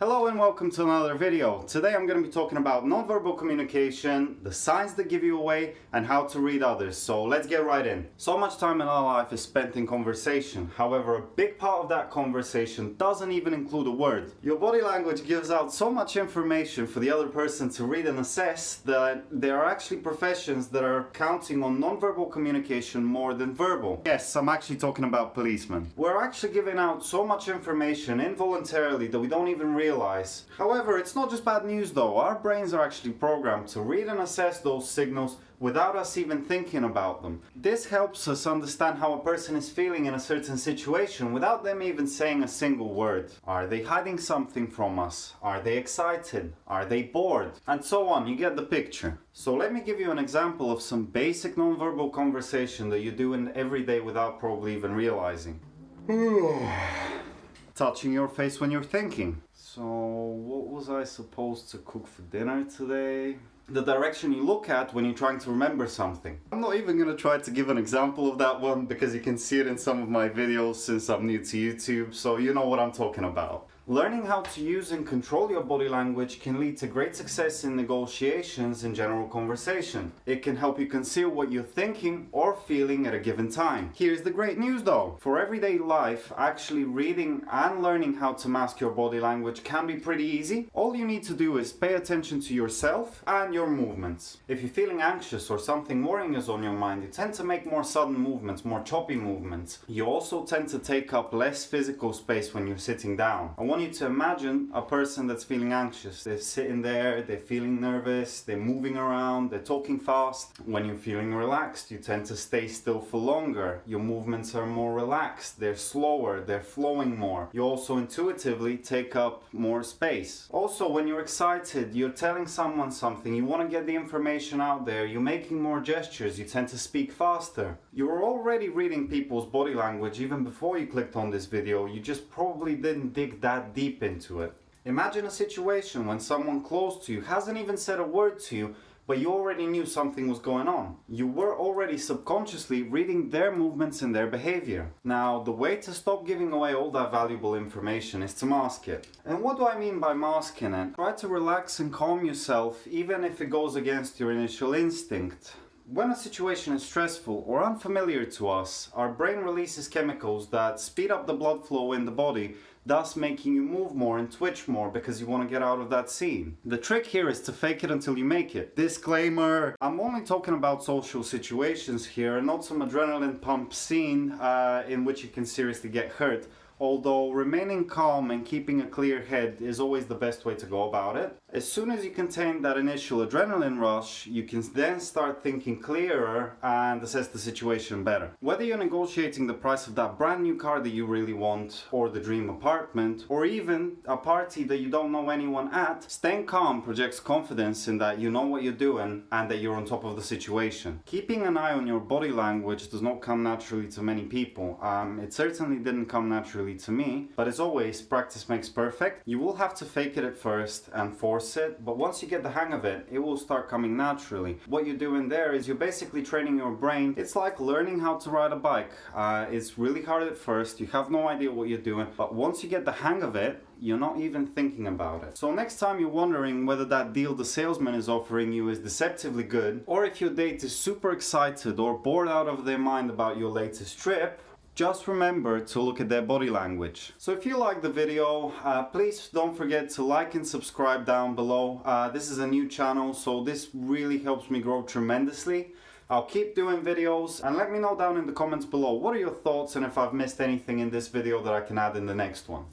Hello and welcome to another video. Today I'm going to be talking about nonverbal communication, the signs that give you away, and how to read others. So let's get right in. So much time in our life is spent in conversation. However, a big part of that conversation doesn't even include a word. Your body language gives out so much information for the other person to read and assess that there are actually professions that are counting on nonverbal communication more than verbal. Yes, I'm actually talking about policemen. We're actually giving out so much information involuntarily that we don't even realize. However, it's not just bad news though. Our brains are actually programmed to read and assess those signals without us even thinking about them. This helps us understand how a person is feeling in a certain situation without them even saying a single word. Are they hiding something from us? Are they excited? Are they bored? And so on, you get the picture. So let me give you an example of some basic nonverbal conversation that you do in every day without probably even realizing. Touching your face when you're thinking. So, what was I supposed to cook for dinner today? The direction you look at when you're trying to remember something. I'm not even gonna try to give an example of that one because you can see it in some of my videos since I'm new to YouTube, so you know what I'm talking about. Learning how to use and control your body language can lead to great success in negotiations and general conversation. It can help you conceal what you're thinking or feeling at a given time. Here's the great news though. For everyday life, actually reading and learning how to mask your body language can be pretty easy. All you need to do is pay attention to yourself and your movements. If you're feeling anxious or something worrying is on your mind, you tend to make more sudden movements, more choppy movements. You also tend to take up less physical space when you're sitting down. I want you to imagine a person that's feeling anxious. They're sitting there, they're feeling nervous, they're moving around, they're talking fast. When you're feeling relaxed, you tend to stay still for longer. Your movements are more relaxed, they're slower, they're flowing more. You also intuitively take up more space. Also, when you're excited, you're telling someone something, you want to get the information out there, you're making more gestures, you tend to speak faster. You're already reading people's body language even before you clicked on this video, you just probably didn't dig that deep into it. Imagine a situation when someone close to you hasn't even said a word to you, but you already knew something was going on. You were already subconsciously reading their movements and their behavior. Now, the way to stop giving away all that valuable information is to mask it. And what do I mean by masking it? Try to relax and calm yourself, even if it goes against your initial instinct. When a situation is stressful or unfamiliar to us, our brain releases chemicals that speed up the blood flow in the body, thus making you move more and twitch more because you want to get out of that scene. The trick here is to fake it until you make it. Disclaimer, I'm only talking about social situations here, not some adrenaline pump scene in which you can seriously get hurt. Although remaining calm and keeping a clear head is always the best way to go about it. As soon as you contain that initial adrenaline rush, you can then start thinking clearer and assess the situation better. Whether you're negotiating the price of that brand new car that you really want, or the dream apartment, or even a party that you don't know anyone at, staying calm projects confidence in that you know what you're doing and that you're on top of the situation. Keeping an eye on your body language does not come naturally to many people. It certainly didn't come naturally to me, but as always, practice makes perfect. You will have to fake it at first and force it, but once you get the hang of it, it will start coming naturally. What you're doing there is you're basically training your brain. It's like learning how to ride a bike. It's really hard at first, you have no idea what you're doing, but once you get the hang of it, you're not even thinking about it. So next time you're wondering whether that deal the salesman is offering you is deceptively good, or if your date is super excited or bored out of their mind about your latest trip, just remember to look at their body language. So if you like the video, please don't forget to like and subscribe down below. This is a new channel, so this really helps me grow tremendously. I'll keep doing videos, and let me know down in the comments below what are your thoughts and if I've missed anything in this video that I can add in the next one.